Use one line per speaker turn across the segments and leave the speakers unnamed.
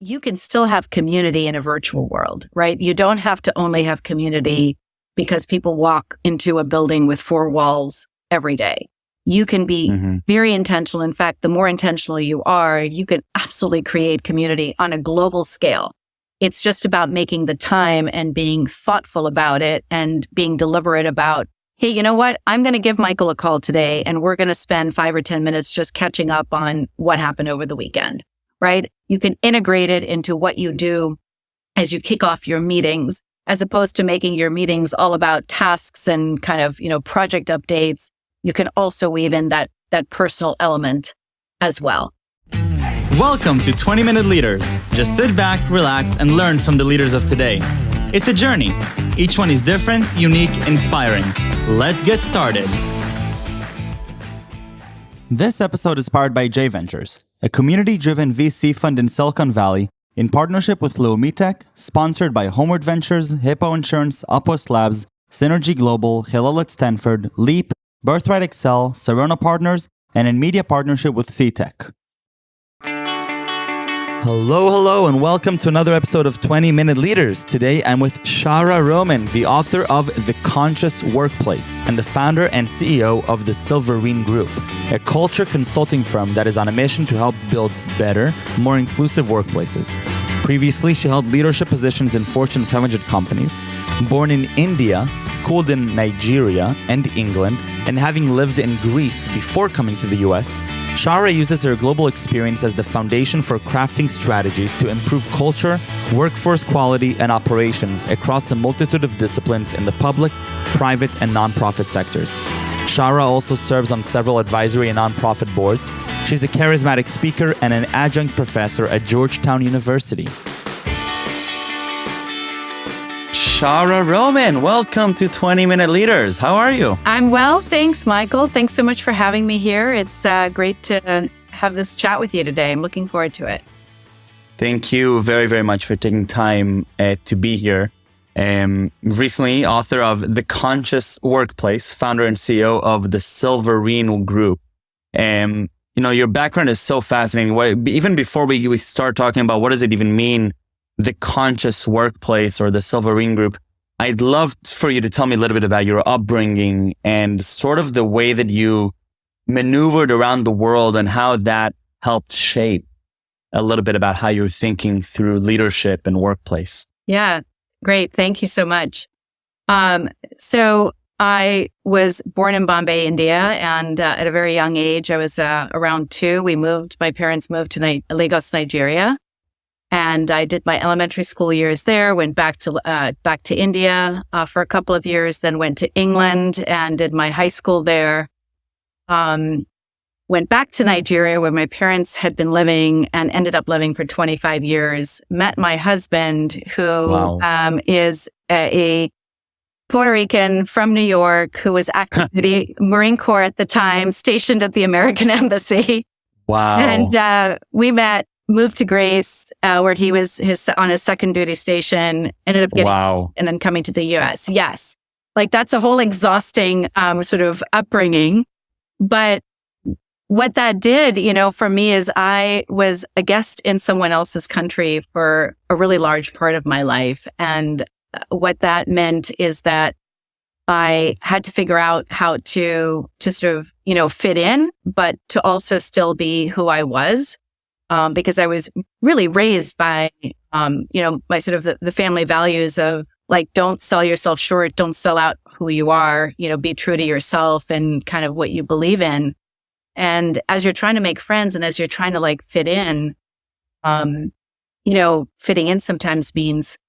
you can still have community in a virtual world, right? You don't have to only have community because people walk into a building with four walls every day. You can be very intentional. In fact, the more intentional you are, you can absolutely create community on a global scale. It's just about making the time and being thoughtful about it and being deliberate about, hey, you know what? I'm going to give Michael a call today and we're going to spend 5 or 10 minutes just catching up on what happened over the weekend, right? You can integrate it into what you do as you kick off your meetings, as opposed to making your meetings all about tasks and kind of, project updates. You can also weave in that personal element as well.
Welcome to 20-Minute Leaders. Just sit back, relax, and learn from the leaders of today. It's a journey. Each one is different, unique, inspiring. Let's get started. This episode is powered by J Ventures, a community-driven VC fund in Silicon Valley in partnership with Leumitech, sponsored by Homeward Ventures, Hippo Insurance, Upwest Labs, Synergy Global, Hillel at Stanford, Leap, Birthright Excel, Serona Partners, and in media partnership with CTech. Hello, and welcome to another episode of 20-Minute Leaders. Today, I'm with Shaara Roman, the author of The Conscious Workplace and the founder and CEO of the Silverene Group, a culture consulting firm that is on a mission to help build better, more inclusive workplaces. Previously, she held leadership positions in Fortune 500 companies. Born in India, schooled in Nigeria and England, and having lived in Greece before coming to the US, Shaara uses her global experience as the foundation for crafting strategies to improve culture, workforce quality, and operations across a multitude of disciplines in the public, private, and nonprofit sectors. Shaara also serves on several advisory and nonprofit boards. She's a charismatic speaker and an adjunct professor at Georgetown University. Shaara Roman, welcome to 20-Minute Leaders. How are you?
I'm well. Thanks, Michael. Thanks so much for having me here. It's great to have this chat with you today. I'm looking forward to it.
Thank you very, very much for taking time to be here. Recently, author of The Conscious Workplace, founder and CEO of the Silverene Group. Your background is so fascinating. Even before we start talking about what does it even mean, the Conscious Workplace or the Silverene Group, I'd love for you to tell me a little bit about your upbringing and sort of the way that you maneuvered around the world and how that helped shape a little bit about how you're thinking through leadership and workplace.
Yeah, great. Thank you so much. So I was born in Bombay, India, and at a very young age, I was around 2. My parents moved to Lagos, Nigeria. And I did my elementary school years there, went back to India for a couple of years, then went to England and did my high school there. Went back to Nigeria where my parents had been living and ended up living for 25 years. Met my husband who is a Puerto Rican from New York who was active duty Marine Corps at the time, stationed at the American Embassy.
Wow.
And we met. Moved to Greece, where he was on his second duty station, ended up getting, and then coming to the US. Yes. Like that's a whole exhausting, sort of upbringing. But what that did, for me is I was a guest in someone else's country for a really large part of my life. And what that meant is that I had to figure out how to sort of, fit in, but to also still be who I was. Because I was really raised by, my sort of the family values of like, don't sell yourself short, don't sell out who you are, be true to yourself and kind of what you believe in. And as you're trying to make friends and as you're trying to like fit in, fitting in sometimes means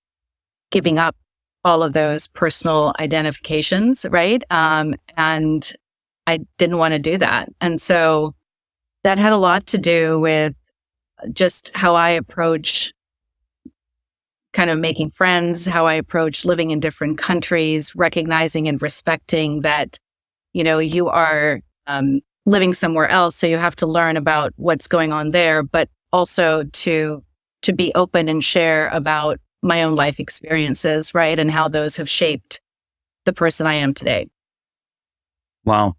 giving up all of those personal identifications, right? And I didn't want to do that. And so that had a lot to do with just how I approach kind of making friends, how I approach living in different countries, recognizing and respecting that, you are living somewhere else. So you have to learn about what's going on there, but also to be open and share about my own life experiences, right? And how those have shaped the person I am today.
Wow.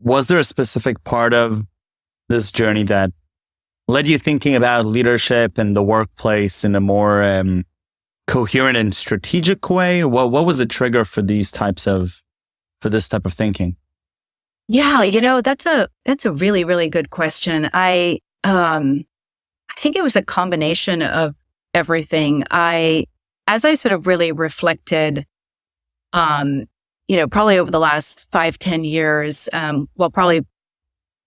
Was there a specific part of this journey that led you thinking about leadership and the workplace in a more coherent and strategic way? What was the trigger for this type of thinking?
Yeah, that's a really, really good question. I think it was a combination of everything. As I sort of really reflected, probably over the last 5-10 years, probably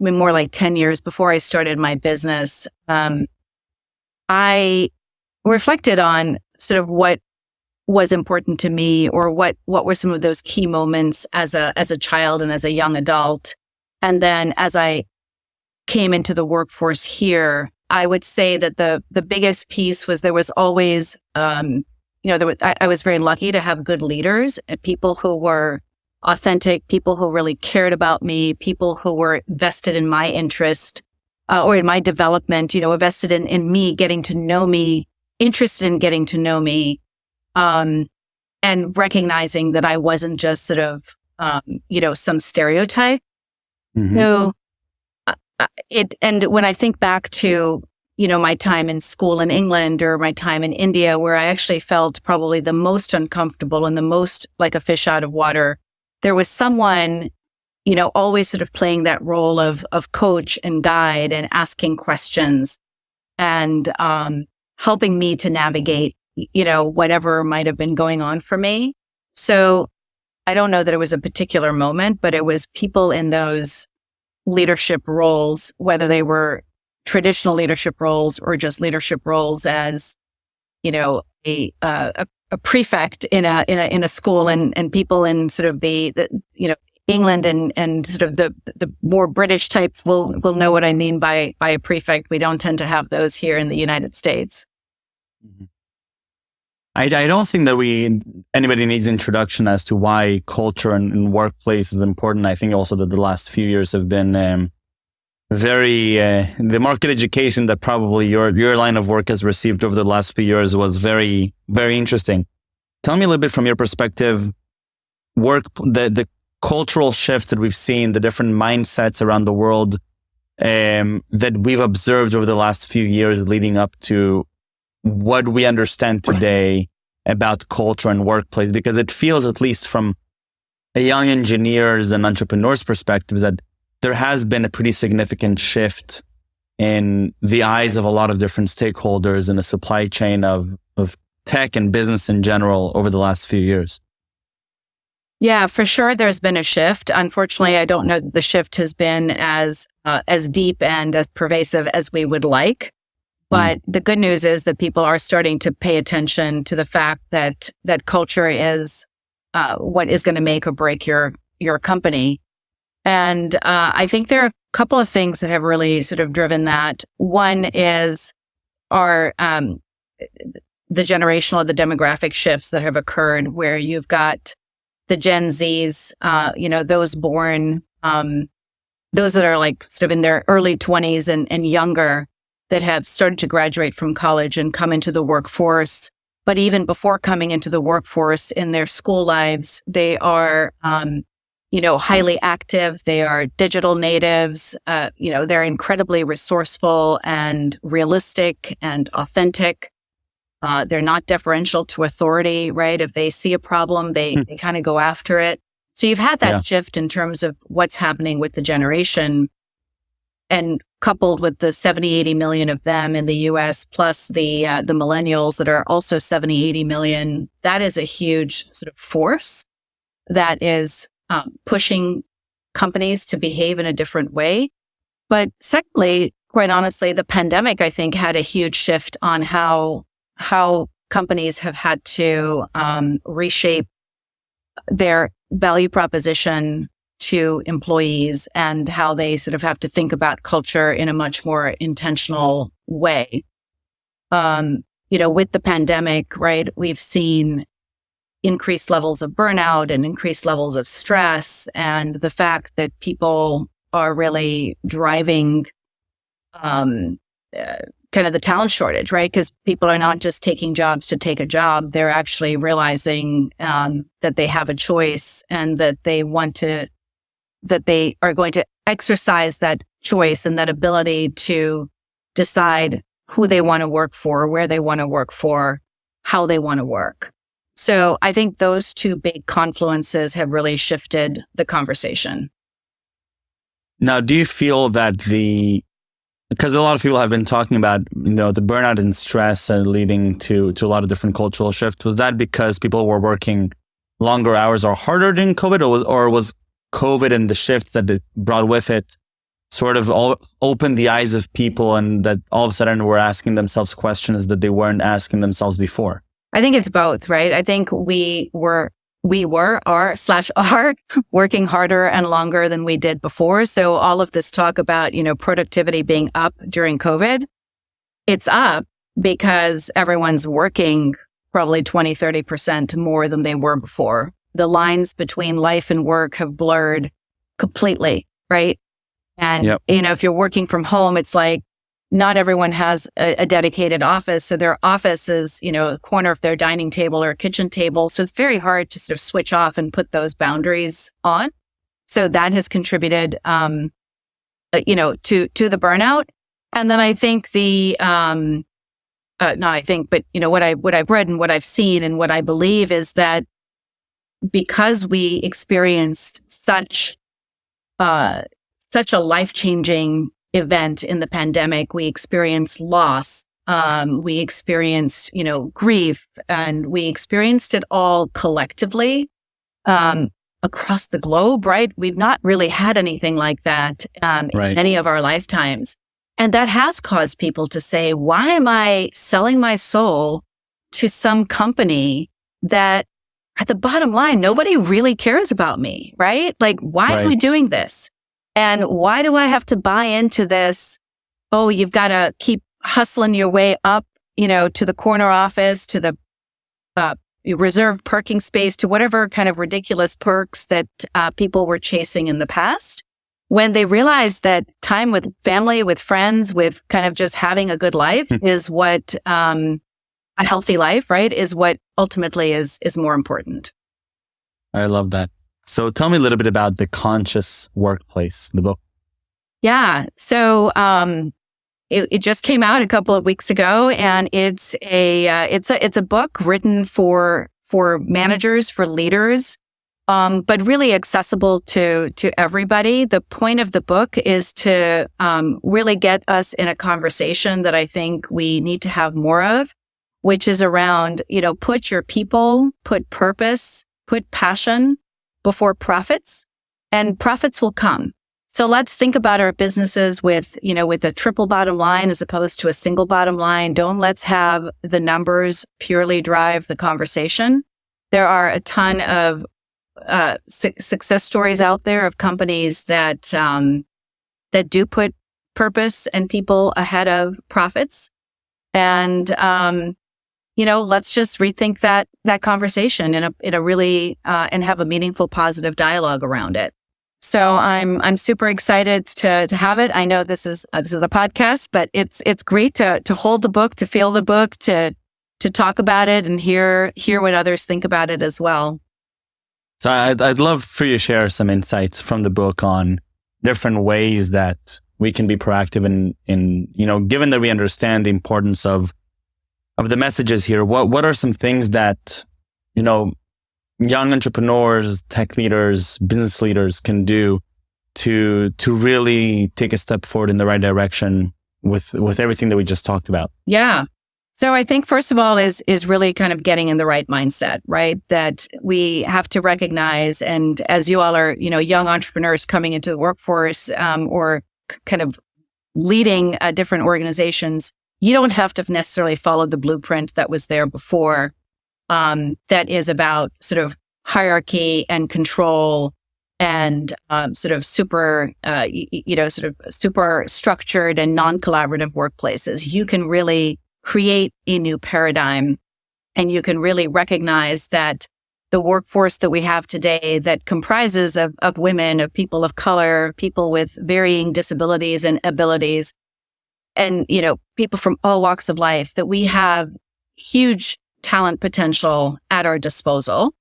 more like 10 years before I started my business, I reflected on sort of what was important to me, or what were some of those key moments as a child and as a young adult. And then as I came into the workforce here, I would say that the biggest piece was there was always, I was very lucky to have good leaders and people who were authentic, people who really cared about me, people who were vested in my interest or in my development, invested in me getting to know me, interested in getting to know me, and recognizing that I wasn't just sort of, some stereotype.
Mm-hmm.
So and when I think back to, my time in school in England or my time in India, where I actually felt probably the most uncomfortable and the most like a fish out of water, there was someone, always sort of playing that role of coach and guide and asking questions and helping me to navigate, whatever might have been going on for me. So I don't know that it was a particular moment, but it was people in those leadership roles, whether they were traditional leadership roles or just leadership roles as, a prefect in a school, and people in sort of the England and sort of the more British types will know what I mean by a prefect. We don't tend to have those here in the United States.
Mm-hmm. I don't think that anybody needs introduction as to why culture and workplace is important. I think also that the last few years have been the market education that probably your line of work has received over the last few years was very, very interesting. Tell me a little bit from your perspective, the cultural shifts that we've seen, the different mindsets around the world that we've observed over the last few years leading up to what we understand today about culture and workplace, because it feels, at least from a young engineers and entrepreneurs perspective, that there has been a pretty significant shift in the eyes of a lot of different stakeholders in the supply chain of tech and business in general over the last few years.
Yeah, for sure. There's been a shift. Unfortunately, I don't know that the shift has been as deep and as pervasive as we would like. But the good news is that people are starting to pay attention to the fact that culture is what is going to make or break your company. And I think there are a couple of things that have really sort of driven that. One is the generational or the demographic shifts that have occurred, where you've got the Gen Zs, those born, those that are like sort of in their early 20s and younger, that have started to graduate from college and come into the workforce. But even before coming into the workforce, in their school lives, they are, highly active. They are digital natives. They're incredibly resourceful and realistic and authentic. They're not deferential to authority, right? If they see a problem, they kind of go after it. So you've had that shift in terms of what's happening with the generation, and coupled with the 70, 80 million of them in the US, plus the millennials that are also 70, 80 million, that is a huge sort of force that is pushing companies to behave in a different way. But secondly, quite honestly, the pandemic, I think, had a huge shift on how companies have had to reshape their value proposition to employees, and how they sort of have to think about culture in a much more intentional way. With the pandemic, right, we've seen increased levels of burnout and increased levels of stress, and the fact that people are really driving kind of the talent shortage, right? Because people are not just taking jobs to take a job. They're actually realizing that they have a choice, and that they are going to exercise that choice and that ability to decide who they want to work for, where they want to work for, how they want to work. So I think those two big confluences have really shifted the conversation.
Now, do you feel that because a lot of people have been talking about, the burnout and stress leading to a lot of different cultural shifts, was that because people were working longer hours or harder during COVID, or was COVID and the shifts that it brought with it sort of opened the eyes of people, and that all of a sudden were asking themselves questions that they weren't asking themselves before?
I think it's both, right? I think we are working harder and longer than we did before. So all of this talk about, productivity being up during COVID, it's up because everyone's working probably 20, 30% more than they were before. The lines between life and work have blurred completely, right? And, if you're working from home, it's like not everyone has a dedicated office. So their office is, a corner of their dining table or a kitchen table. So it's very hard to sort of switch off and put those boundaries on. So that has contributed, to the burnout. And then I think what I've read and what I've seen and what I believe is that because we experienced such a life-changing event in the pandemic, we experienced loss, we experienced, grief, and we experienced it all collectively across the globe, right? We've not really had anything like that in any of our lifetimes. And that has caused people to say, why am I selling my soul to some company that at the bottom line, nobody really cares about me, right? Like, why am I doing this? And why do I have to buy into this? Oh, you've got to keep hustling your way up, to the corner office, to the reserved parking space, to whatever kind of ridiculous perks that people were chasing in the past. When they realized that time with family, with friends, with kind of just having a good life is what a healthy life, right, is what ultimately is more important.
I love that. So tell me a little bit about The Conscious Workplace, the book.
Yeah. So it just came out a couple of weeks ago, and it's a book written for managers, for leaders, but really accessible to everybody. The point of the book is to really get us in a conversation that I think we need to have more of, which is around, put your people, put purpose, put passion before profits, and profits will come. So let's think about our businesses with a triple bottom line as opposed to a single bottom line. Let's have the numbers purely drive the conversation. There are a ton of success stories out there of companies that do put purpose and people ahead of profits. And, let's just rethink that conversation in a really, and have a meaningful, positive dialogue around it. So I'm super excited to have it. I know this is a podcast, but it's great to hold the book, to feel the book, to talk about it and hear what others think about it as well.
So I'd love for you to share some insights from the book on different ways that we can be proactive in given that we understand the importance of the messages here, what are some things that, young entrepreneurs, tech leaders, business leaders can do to really take a step forward in the right direction with everything that we just talked about?
Yeah. So I think first of all is really kind of getting in the right mindset, right? That we have to recognize, and as you all are, young entrepreneurs coming into the workforce, or kind of leading different organizations, you don't have to necessarily follow the blueprint that was there before. That is about sort of hierarchy and control and sort of super structured and non-collaborative workplaces. You can really create a new paradigm, and you can really recognize that the workforce that we have today that comprises of women, of people of color, people with varying disabilities and abilities, and, people from all walks of life, that we have huge talent potential at our disposal.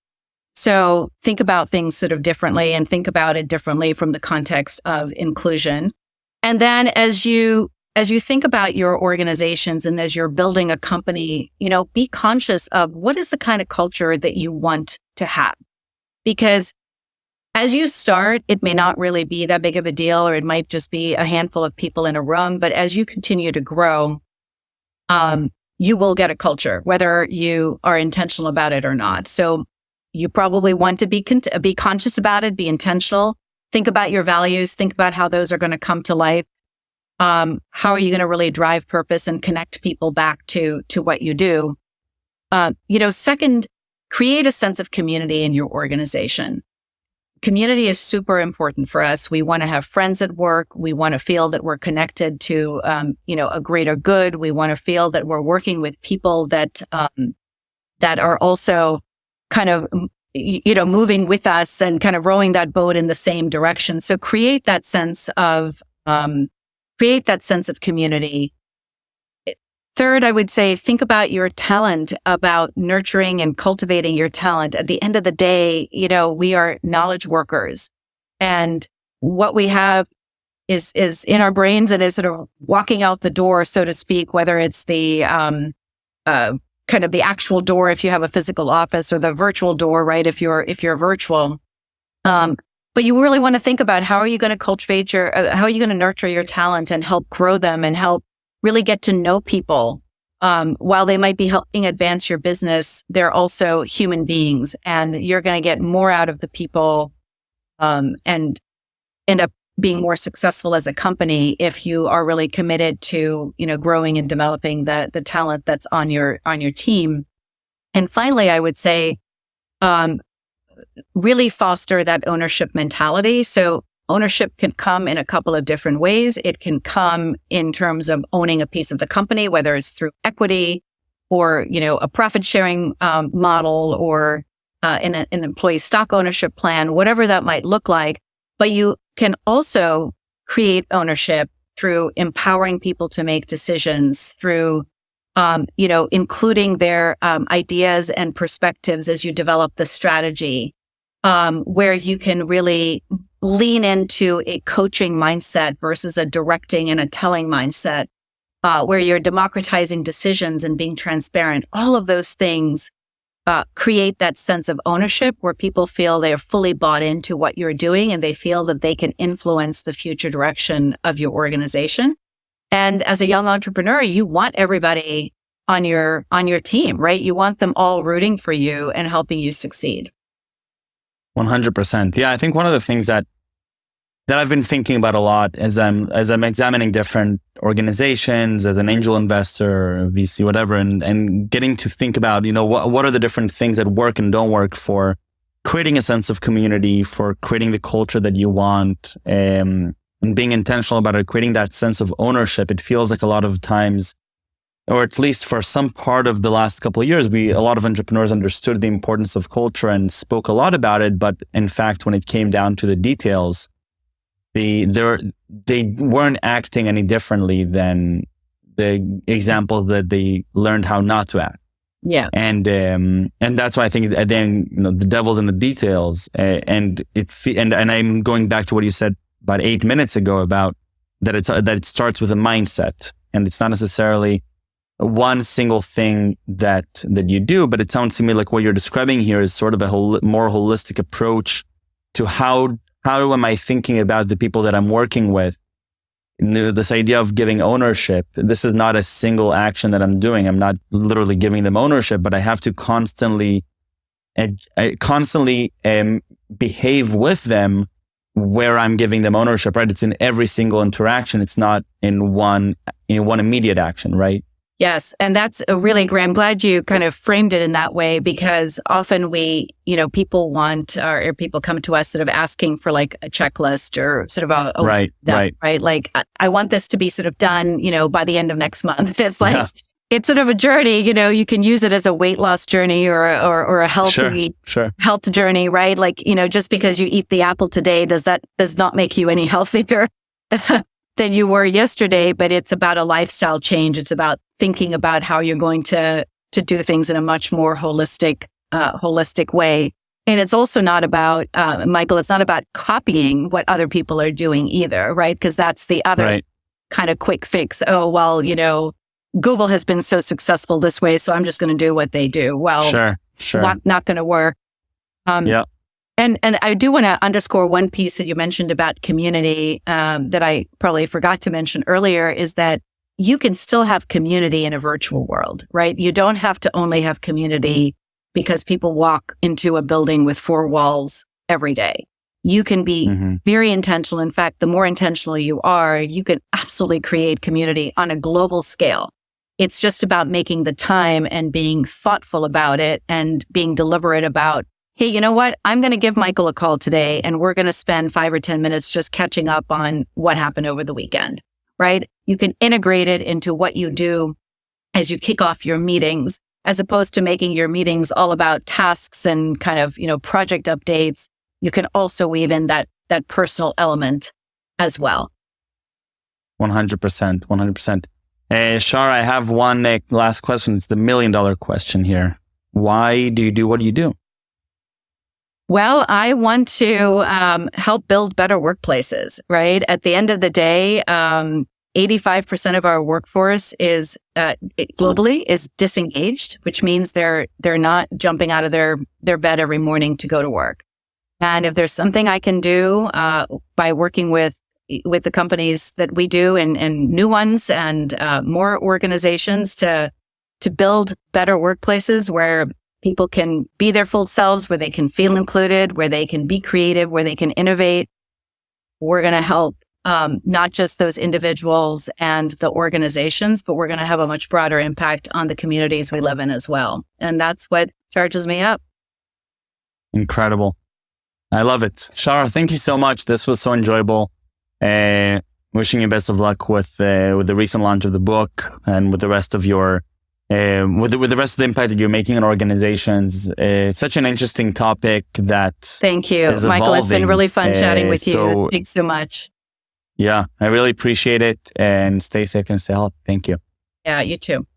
So think about things sort of differently, and think about it differently from the context of inclusion. And then as you as you think about your organizations and as you're building a company, be conscious of what is the kind of culture that you want to have. Because as you start, it may not really be that big of a deal, or it might just be a handful of people in a room. But as you continue to grow, you will get a culture, whether you are intentional about it or not. So you probably want to be conscious about it, be intentional, think about your values, think about how those are going to come to life. How are you going to really drive purpose and connect people back to what you do? Second, create a sense of community in your organization. Community is super important for us. We want to have friends at work. We want to feel that we're connected to, a greater good. We want to feel that we're working with people that are also kind of, moving with us and kind of rowing that boat in the same direction. So create that sense of community. Third, I would say, think about your talent, about nurturing and cultivating your talent. At the end of the day, we are knowledge workers, and what we have is in our brains and is sort of walking out the door, so to speak, whether it's the kind of the actual door if you have a physical office, or the virtual door, right? If you're virtual. But you really want to think about how are you going to cultivate how are you going to nurture your talent and help grow them and help really get to know people. While they might be helping advance your business, they're also human beings, and you're going to get more out of the people and end up being more successful as a company if you are really committed to, growing and developing the talent that's on your team. And finally, I would say, really foster that ownership mentality. So ownership can come in a couple of different ways. It can come in terms of owning a piece of the company, whether it's through equity or, a profit sharing model, or in an employee stock ownership plan, whatever that might look like. But you can also create ownership through empowering people to make decisions, through, including their ideas and perspectives as you develop the strategy, where you can really lean into a coaching mindset versus a directing and a telling mindset, where you're democratizing decisions and being transparent. All of those things create that sense of ownership where people feel they are fully bought into what you're doing and they feel that they can influence the future direction of your organization. And as a young entrepreneur, you want everybody on your team, right? You want them all rooting for you and helping you succeed.
100%. Yeah, I think one of the things that I've been thinking about a lot as I'm examining different organizations as an angel investor, VC, whatever, and getting to think about, what are the different things that work and don't work for creating a sense of community, for creating the culture that you want, and being intentional about it, creating that sense of ownership. It feels like a lot of times, or at least for some part of the last couple of years, a lot of entrepreneurs understood the importance of culture and spoke a lot about it. But in fact, when it came down to the details, they weren't acting any differently than the examples that they learned how not to act.
Yeah.
And that's why I think then, the devil's in the details. And I'm going back to what you said about 8 minutes ago about that it starts with a mindset, and it's not necessarily one single thing that you do, but it sounds to me like what you're describing here is sort of a more holistic approach to how am I thinking about the people that I'm working with? This idea of giving ownership. This is not a single action that I'm doing. I'm not literally giving them ownership, but I have to constantly behave with them where I'm giving them ownership, right? It's in every single interaction. It's not in one immediate action, right?
Yes. And that's really great. I'm glad you kind of framed it in that way, because often people want, or people come to us sort of asking for like a checklist or sort of a
right.
Like, I want this to be sort of done, by the end of next month. It's like, It's sort of a journey, you can use it as a weight loss journey or a healthy health journey, right? Like, just because you eat the apple today, does not make you any healthier than you were yesterday, but it's about a lifestyle change. It's about thinking about how you're going to do things in a much more holistic way. And it's also not about, Michael, it's not about copying what other people are doing either, right? Because that's the other kind of quick fix. Oh, well, Google has been so successful this way, so I'm just going to do what they do. Well,
sure.
Not going to work.
Yeah.
And I do want to underscore one piece that you mentioned about community that I probably forgot to mention earlier is that you can still have community in a virtual world, right? You don't have to only have community because people walk into a building with 4 walls every day. You can be very intentional. In fact, the more intentional you are, you can absolutely create community on a global scale. It's just about making the time and being thoughtful about it and being deliberate about, hey, you know what? I'm going to give Michael a call today and we're going to spend 5 or 10 minutes just catching up on what happened over the weekend, right? You can integrate it into what you do as you kick off your meetings, as opposed to making your meetings all about tasks and kind of, project updates. You can also weave in that personal element as well.
100%. Shaara, I have one last question. It's the $1 million question here. Why do you do what you do?
Well, I want to help build better workplaces, right? At the end of the day, 85% of our workforce is globally is disengaged, which means they're not jumping out of their bed every morning to go to work. And if there's something I can do by working with the companies that we do and new ones and more organizations to build better workplaces where people can be their full selves, where they can feel included, where they can be creative, where they can innovate, we're going to help not just those individuals and the organizations, but we're going to have a much broader impact on the communities we live in as well. And that's what charges me up.
Incredible. I love it. Shaara, thank you so much. This was so enjoyable. Wishing you best of luck with the recent launch of the book and with the rest of your with the rest of the impact that you're making in organizations. It's such an interesting topic that
thank you, Michael. It's been really fun chatting with you. Thanks so much.
Yeah, I really appreciate it, and stay safe and stay healthy. Thank you.
Yeah, you too.